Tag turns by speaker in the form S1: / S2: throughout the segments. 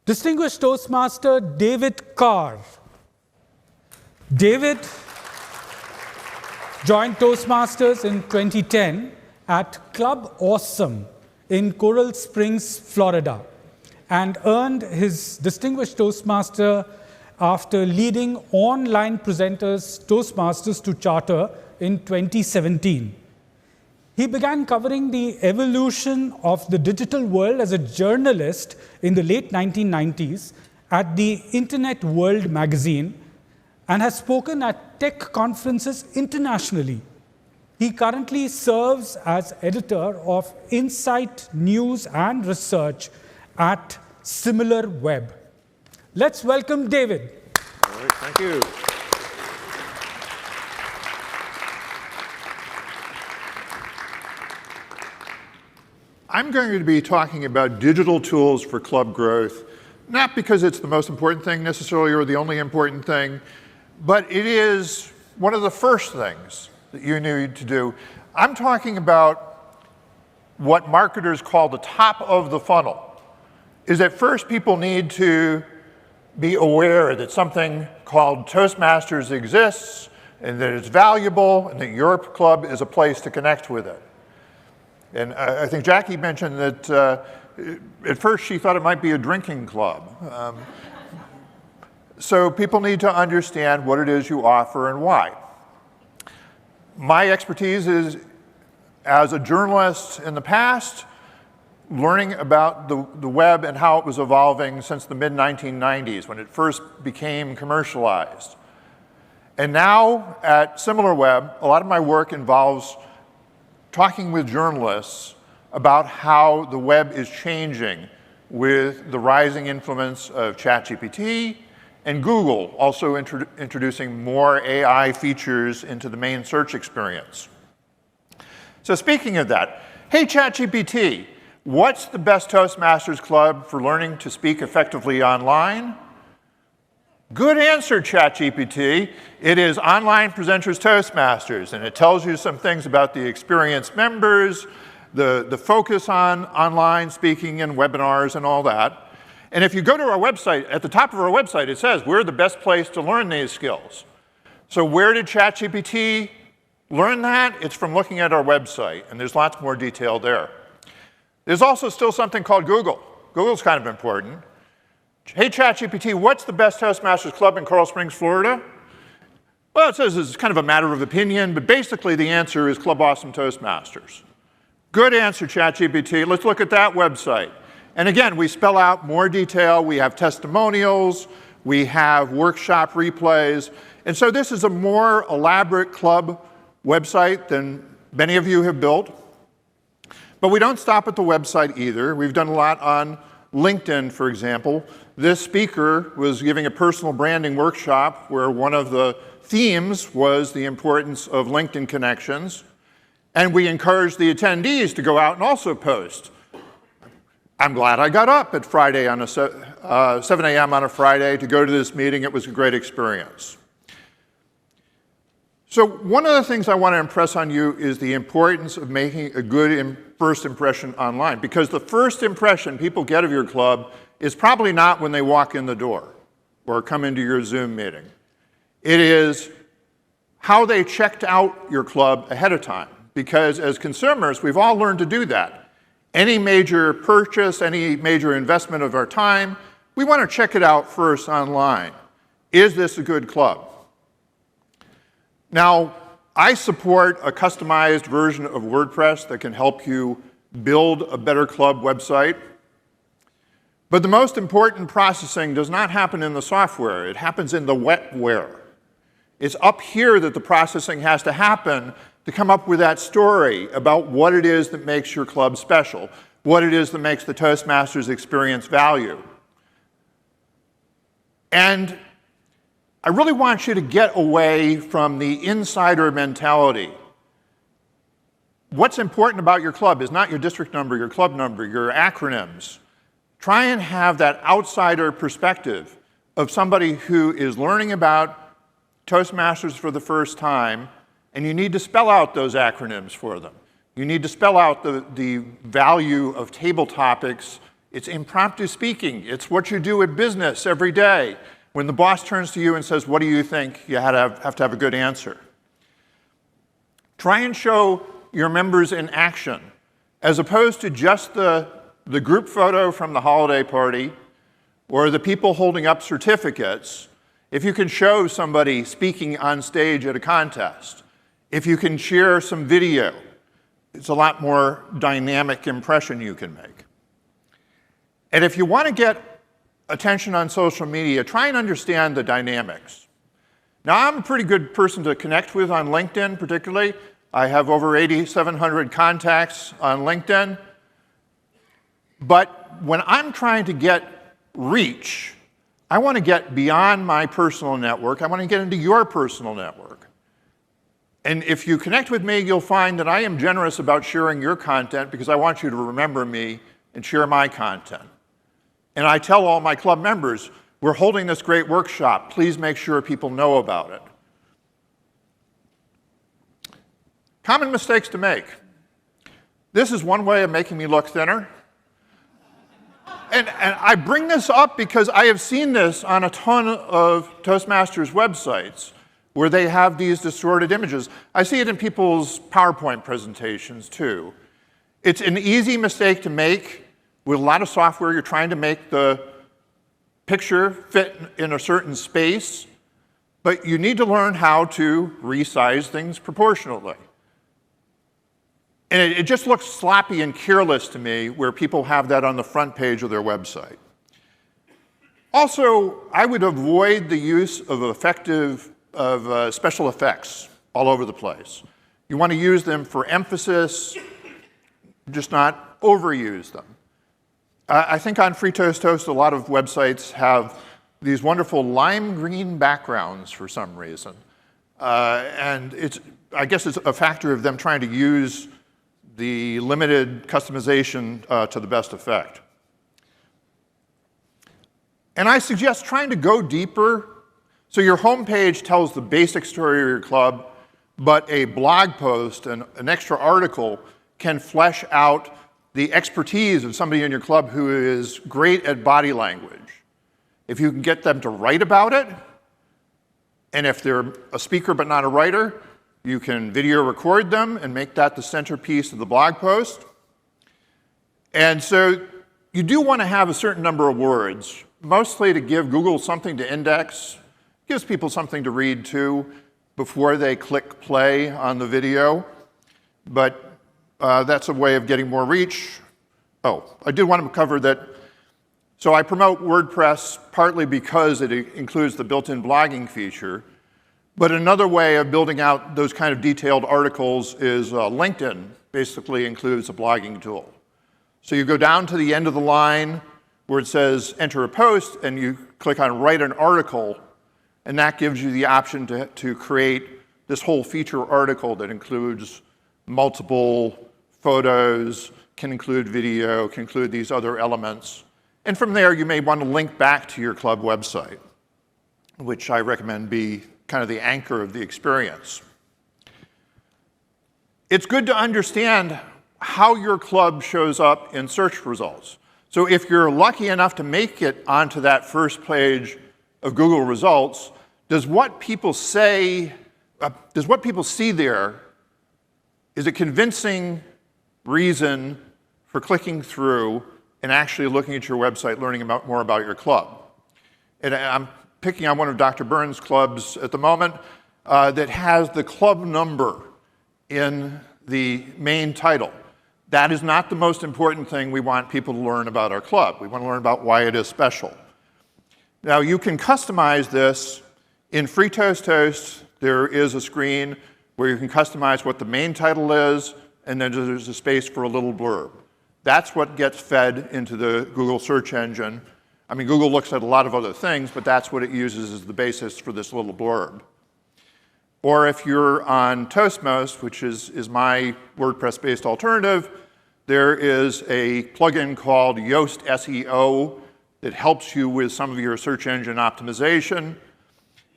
S1: Distinguished Toastmaster David Carr. David joined Toastmasters in 2010 at Club Awesome in Coral Springs, Florida, and earned his Distinguished Toastmaster after leading online presenters Toastmasters to Charter in 2017. He began covering the evolution of the digital world as a journalist in the late 1990s at the Internet World magazine and has spoken at tech conferences internationally. He currently serves as editor of Insight News and Research at SimilarWeb. Let's welcome David.
S2: All right, thank you. I'm going to be talking about digital tools for club growth, not because it's the most important thing necessarily or the only important thing, but it is one of the first things that you need to do. I'm talking about what marketers call the top of the funnel. Is that first people need to be aware that something called Toastmasters exists and that it's valuable and that your club is a place to connect with it. And I think Jackie mentioned that at first she thought it might be a drinking club. So people need to understand what it is you offer and why. My expertise is as a journalist in the past, learning about the web and how it was evolving since the mid-1990s when it first became commercialized. And now at SimilarWeb, a lot of my work involves talking with journalists about how the web is changing with the rising influence of ChatGPT and Google also introducing more AI features into the main search experience. So speaking of that, hey ChatGPT, what's the best Toastmasters club for learning to speak effectively online? Good answer, ChatGPT. It is Online Presenters Toastmasters, and it tells you some things about the experienced members, the focus on online speaking and webinars and all that. And if you go to our website, at the top of our website, it says we're the best place to learn these skills. So where did ChatGPT learn that? It's from looking at our website, and there's lots more detail there. There's also still something called Google. Google's kind of important. Hey ChatGPT, what's the best Toastmasters club in Coral Springs, Florida? Well, it says it's kind of a matter of opinion, but basically the answer is Club Awesome Toastmasters. Good answer, ChatGPT. Let's look at that website. And again, we spell out more detail. We have testimonials. We have workshop replays. And so this is a more elaborate club website than many of you have built. But we don't stop at the website either. We've done a lot on LinkedIn, for example. This speaker was giving a personal branding workshop where one of the themes was the importance of LinkedIn connections. And we encouraged the attendees to go out and also post. I'm glad I got up at Friday on 7 a.m. on a Friday to go to this meeting. It was a great experience. So one of the things I want to impress on you is the importance of making a good first impression online, because the first impression people get of your club is probably not when they walk in the door or come into your Zoom meeting. It is how they checked out your club ahead of time, because as consumers, we've all learned to do that. Any major purchase, any major investment of our time, we want to check it out first online. Is this a good club? Now, I support a customized version of WordPress that can help you build a better club website. But the most important processing does not happen in the software. It happens in the wetware. It's up here that the processing has to happen to come up with that story about what it is that makes your club special, what it is that makes the Toastmasters experience value. And I really want you to get away from the insider mentality. What's important about your club is not your district number, your club number, your acronyms. Try and have that outsider perspective of somebody who is learning about Toastmasters for the first time, and you need to spell out those acronyms for them. You need to spell out the value of table topics It's impromptu speaking. It's what you do at business every day. When the boss turns to you and says, what do you think? You have to have a good answer. Try and show your members in action, as opposed to just the group photo from the holiday party or the people holding up certificates. If you can show somebody speaking on stage at a contest, if you can share some video, it's a lot more dynamic impression you can make. And if you want to get attention on social media, try and understand the dynamics. Now, I'm a pretty good person to connect with on LinkedIn, particularly. I have over 8,700 contacts on LinkedIn. But when I'm trying to get reach, I want to get beyond my personal network. I want to get into your personal network. And if you connect with me, you'll find that I am generous about sharing your content because I want you to remember me and share my content. And I tell all my club members, we're holding this great workshop. Please make sure people know about it. Common mistakes to make. This is one way of making me look thinner. And I bring this up because I have seen this on a ton of Toastmasters websites where they have these distorted images. I see it in people's PowerPoint presentations, too. It's an easy mistake to make. With a lot of software, you're trying to make the picture fit in a certain space, but you need to learn how to resize things proportionally. And it just looks sloppy and careless to me where people have that on the front page of their website. Also, I would avoid the use of special effects all over the place. You want to use them for emphasis, just not overuse them. I think on Free Toast Toast, a lot of websites have these wonderful lime green backgrounds for some reason. And I guess it's a factor of them trying to use the limited customization to the best effect. And I suggest trying to go deeper. So your homepage tells the basic story of your club, but a blog post and an extra article can flesh out the expertise of somebody in your club who is great at body language. If you can get them to write about it, and if they're a speaker but not a writer, you can video record them and make that the centerpiece of the blog post. And so you do want to have a certain number of words, mostly to give Google something to index, gives people something to read too before they click play on the video. But that's a way of getting more reach. Oh, I did want to cover that. So I promote WordPress partly because it includes the built-in blogging feature. But another way of building out those kind of detailed articles is LinkedIn basically includes a blogging tool. So you go down to the end of the line where it says enter a post, and you click on write an article, and that gives you the option to create this whole feature article that includes multiple photos, can include video, can include these other elements. And from there, you may want to link back to your club website, which I recommend be kind of the anchor of the experience. It's good to understand how your club shows up in search results. So if you're lucky enough to make it onto that first page of Google results, does what people see there, is it convincing reason for clicking through and actually looking at your website, learning more about your club? And I'm picking on one of Dr. Burns' clubs at the moment that has the club number in the main title. That is not the most important thing we want people to learn about our club. We want to learn about why it is special. Now, you can customize this. In Free Toast Toast, there is a screen where you can customize what the main title is, and then there's a space for a little blurb. That's what gets fed into the Google search engine. I mean, Google looks at a lot of other things, but that's what it uses as the basis for this little blurb. Or if you're on Toastmasters, which is my WordPress-based alternative, there is a plugin called Yoast SEO that helps you with some of your search engine optimization.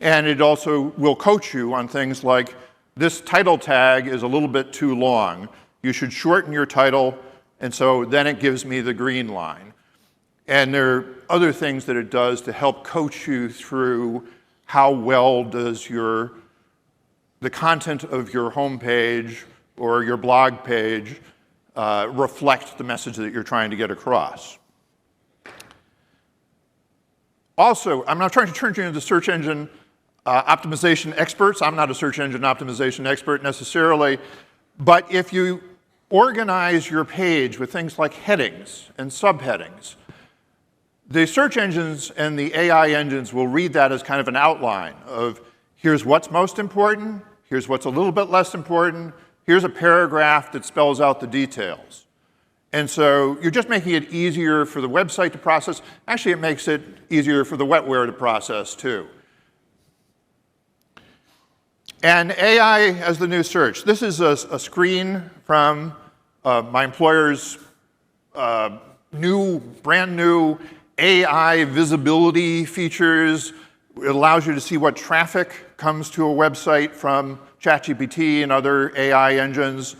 S2: And it also will coach you on things like, this title tag is a little bit too long. You should shorten your title, and so then it gives me the green line. And there are other things that it does to help coach you through how well does the content of your homepage or your blog page reflect the message that you're trying to get across. Also, I'm not trying to turn you into search engine optimization experts. I'm not a search engine optimization expert necessarily. But if you organize your page with things like headings and subheadings, the search engines and the AI engines will read that as kind of an outline of here's what's most important, here's what's a little bit less important, here's a paragraph that spells out the details. And so you're just making it easier for the website to process. Actually, it makes it easier for the wetware to process, too. And AI as the new search. This is a screen from my employer's brand new AI visibility features. It allows you to see what traffic comes to a website from ChatGPT and other AI engines,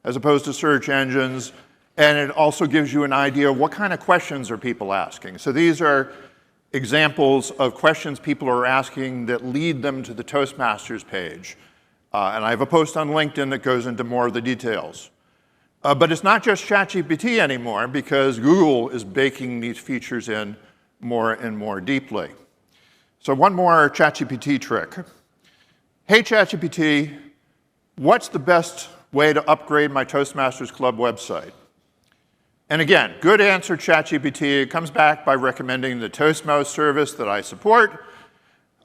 S2: as opposed to search engines. And it also gives you an idea of what kind of questions are people asking. So these are examples of questions people are asking that lead them to the Toastmasters page. And I have a post on LinkedIn that goes into more of the details. But it's not just ChatGPT anymore, because Google is baking these features in more and more deeply. So one more ChatGPT trick. Hey, ChatGPT, what's the best way to upgrade my Toastmasters Club website? And again, good answer, ChatGPT. It comes back by recommending the Toastmasters service that I support.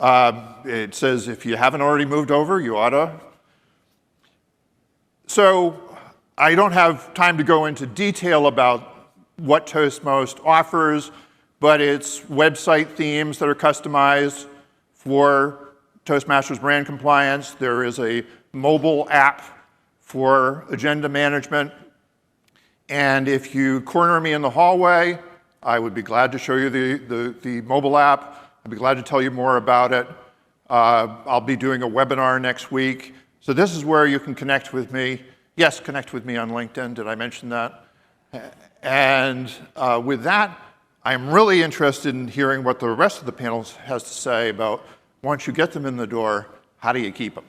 S2: It says if you haven't already moved over, you ought to. So I don't have time to go into detail about what Toastmasters offers, but it's website themes that are customized for Toastmasters brand compliance. There is a mobile app for agenda management. And if you corner me in the hallway, I would be glad to show you the mobile app. I'd be glad to tell you more about it. I'll be doing a webinar next week. So this is where you can connect with me. Yes, connect with me on LinkedIn. Did I mention that? And with that, I'm really interested in hearing what the rest of the panel has to say about once you get them in the door, how do you keep them?